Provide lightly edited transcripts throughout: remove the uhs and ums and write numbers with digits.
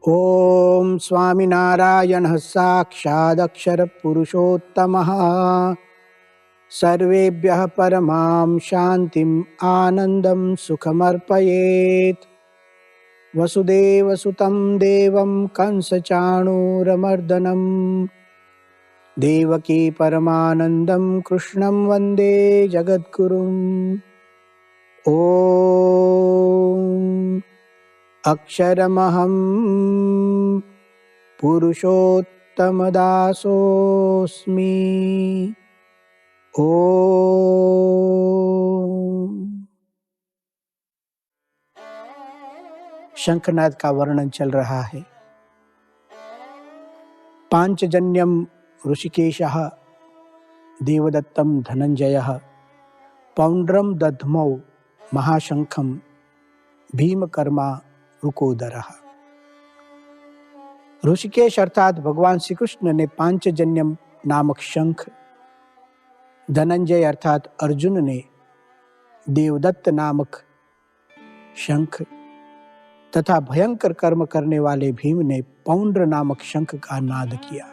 ओम स्वामिनारायणः साक्षादक्षरपुरुषोत्तमः सर्वेभ्यः परमां शान्तिम् आनन्दं सुखमर्पयेत्। वसुदेवसुतं देवं कंसचाणूरमर्दनं देवकी परमानन्दं कृष्णं वन्दे जगद्गुरुम्। ॐ अक्षरमहं पुरुषोत्तमदासोऽस्मि। ओम। शंखनाद का वर्णन चल रहा है। पांचजन्यम ऋषिकेशः देवदत्तम धनंजयः पौंड्रम दध्मौ महाशंखम भीमकर्मा रुकोदरः। ऋषिकेश अर्थात भगवान श्री कृष्ण ने पांचजन्यम नामक शंख, धनंजय अर्थात अर्जुन ने देवदत्त नामक शंख तथा भयंकर कर्म करने वाले भीम ने पौंड्र नामक शंख का नाद किया।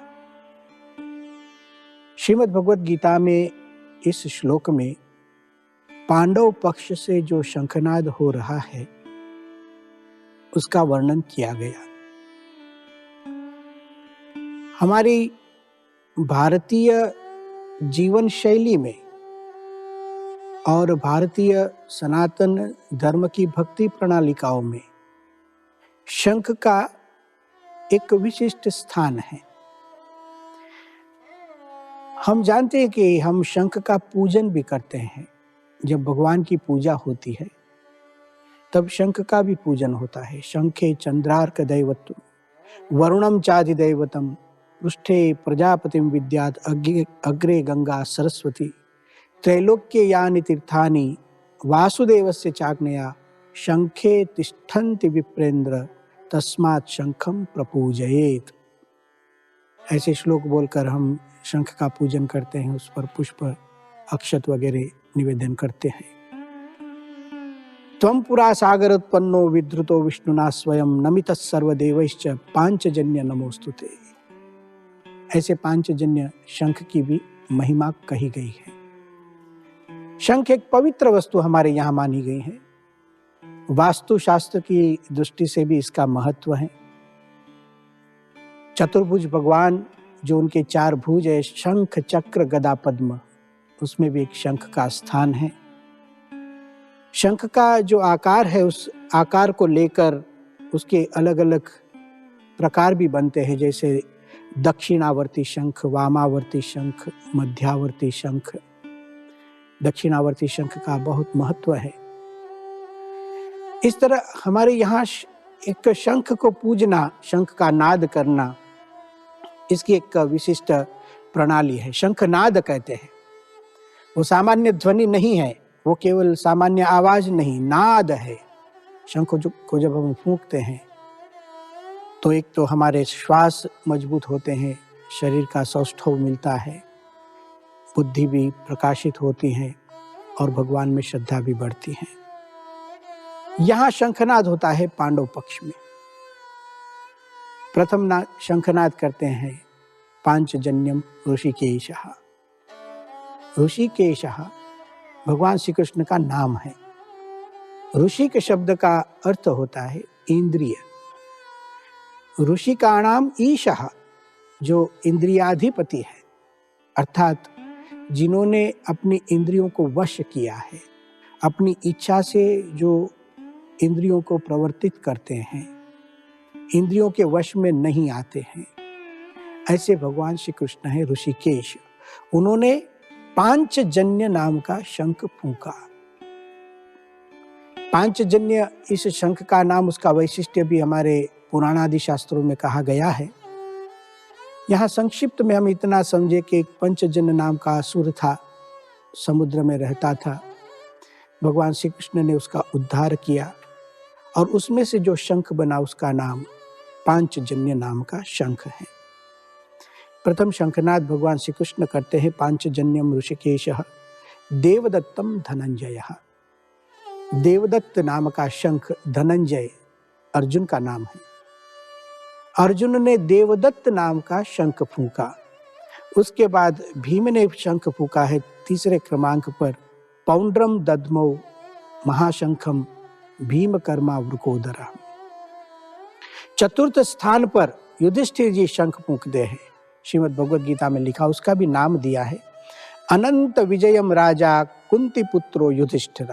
श्रीमद् भगवद गीता में इस श्लोक में पांडव पक्ष से जो शंखनाद हो रहा है उसका वर्णन किया गया। हमारी भारतीय जीवन शैली में और भारतीय सनातन धर्म की भक्ति प्रणालिकाओं में शंख का एक विशिष्ट स्थान है। हम जानते हैं कि हम शंख का पूजन भी करते हैं। जब भगवान की पूजा होती है तब शंख का भी पूजन होता है। शंखे चंद्रार्क दैवत्व वरुणम चाधिदैवतम पृष्ठे प्रजापतिम विद्यात् अग्रे गंगा सरस्वती त्रैलोक्य यानि तीर्थानि वासुदेवस्य चाग्नया शंखे तिष्ठन्ति विप्रेंद्र तस्मात् शंखम प्रपूजयेत्। ऐसे श्लोक बोलकर हम शंख का पूजन करते हैं, उस पर पुष्प अक्षत वगैरह निवेदन करते हैं। त्वं पुरा सागर उत्पन्नो विद्रुतो विष्णुना स्वयं नमितः सर्वदेवैश्च पांचजन्य नमोस्तुते। ऐसे पांचजन्य शंख की भी महिमा कही गई है। शंख एक पवित्र वस्तु हमारे यहाँ मानी गई है। वास्तुशास्त्र की दृष्टि से भी इसका महत्व है। चतुर्भुज भगवान जो उनके चार भुज है, शंख चक्र गदा पद्म, उसमें भी एक शंख का स्थान है। शंख का जो आकार है उस आकार को लेकर उसके अलग अलग प्रकार भी बनते हैं, जैसे दक्षिणावर्ती शंख, वामावर्ती शंख, मध्यावर्ती शंख। दक्षिणावर्ती शंख का बहुत महत्व है। इस तरह हमारे यहाँ एक शंख को पूजना, शंख का नाद करना, इसकी एक विशिष्ट प्रणाली है। शंखनाद कहते हैं। वो सामान्य ध्वनि नहीं है, वो केवल सामान्य आवाज नहीं, नाद है। शंख को जब हम फूंकते हैं तो एक तो हमारे श्वास मजबूत होते हैं, शरीर का सौष्ठव मिलता है, बुद्धि भी प्रकाशित होती है और भगवान में श्रद्धा भी बढ़ती है। यहाँ शंखनाद होता है पांडव पक्ष में। प्रथम शंखनाद करते हैं पांचजन्यम ऋषिकेशः। ऋषिकेशः भगवान श्री कृष्ण का नाम है। ऋषि के शब्द का अर्थ होता है इंद्रिय। ऋषि का नाम ईशः, जो इंद्रियाधिपति है, अर्थात जिन्होंने अपनी इंद्रियों को वश किया है, अपनी इच्छा से जो इंद्रियों को प्रवर्तित करते हैं, इंद्रियों के वश में नहीं आते हैं, ऐसे भगवान श्री कृष्ण है ऋषिकेश। उन्होंने पांचजन्य नाम का शंख फूंका। पांचजन्य इस शंख का नाम, उसका वैशिष्ट्य भी हमारे पुराणादि शास्त्रों में कहा गया है। यहाँ संक्षिप्त में हम इतना समझे कि एक पंचजन्य नाम का असुर था, समुद्र में रहता था। भगवान श्री कृष्ण ने उसका उद्धार किया और उसमें से जो शंख बना उसका नाम पांचजन्य नाम का शंख है। प्रथम शंखनाद भगवान श्री कृष्ण करते हैं पांचजन्यम ऋषिकेशः देवदत्तम धनंजयः। देवदत्त नाम का शंख, धनंजय अर्जुन का नाम है। अर्जुन ने देवदत्त नाम का शंख फूंका। उसके बाद भीम ने शंख फूंका है तीसरे क्रमांक पर, पौंड्रम दद्मो महाशंखम भीम कर्मा वृकोदरा। चतुर्थ स्थान पर युधिष्ठिर जी शंख फूंकते हैं। श्रीमद् भगवद गीता में लिखा, उसका भी नाम दिया है अनंत विजयम राजा कुंती पुत्रो युधिष्ठिर।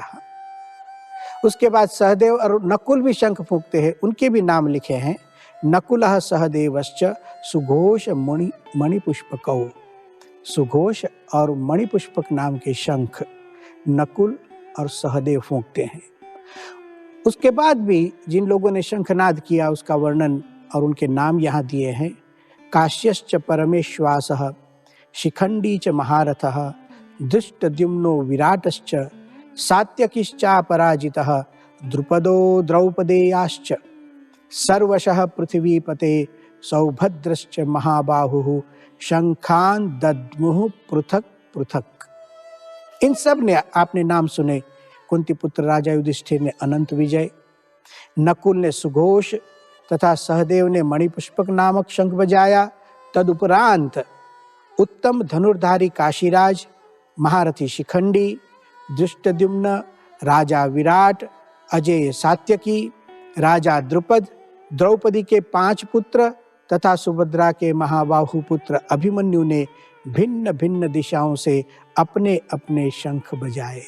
उसके बाद सहदेव और नकुल भी शंख फूंकते हैं, उनके भी नाम लिखे हैं, नकुलः सहदेवश्च सुघोष मणिपुष्पकौ। सुघोष और मणिपुष्पक नाम के शंख नकुल और सहदेव फूंकते हैं। उसके बाद भी जिन लोगों ने शंखनाद किया उसका वर्णन और उनके नाम यहाँ दिए हैं। काश्यश्च परमेश्वासः शिखंडी च महारथः धृष्टद्युम्नो विराटश्च सात्यकिश्चापराजितः द्रुपदो द्रौपदेयाश्च सर्वशः पृथ्वीपते सौभद्रश्च महाबाहुः शंखान दद्मुः पृथक पृथक। इन सब ने आपने नाम सुने। कुंती पुत्र राजा युधिष्ठिर ने अनंत विजय, नकुल ने सुघोष तथा सहदेव ने मणिपुष्पक नामक शंख बजाया। तदुपरांत उत्तम धनुर्धारी काशीराज, महारथी शिखंडी, धृष्टद्युम्न, राजा विराट, अजेय सात्यकी, राजा द्रुपद, द्रौपदी के 5 पुत्र तथा सुभद्रा के महाबाहु पुत्र अभिमन्यु ने भिन्न भिन्न दिशाओं से अपने अपने शंख बजाए।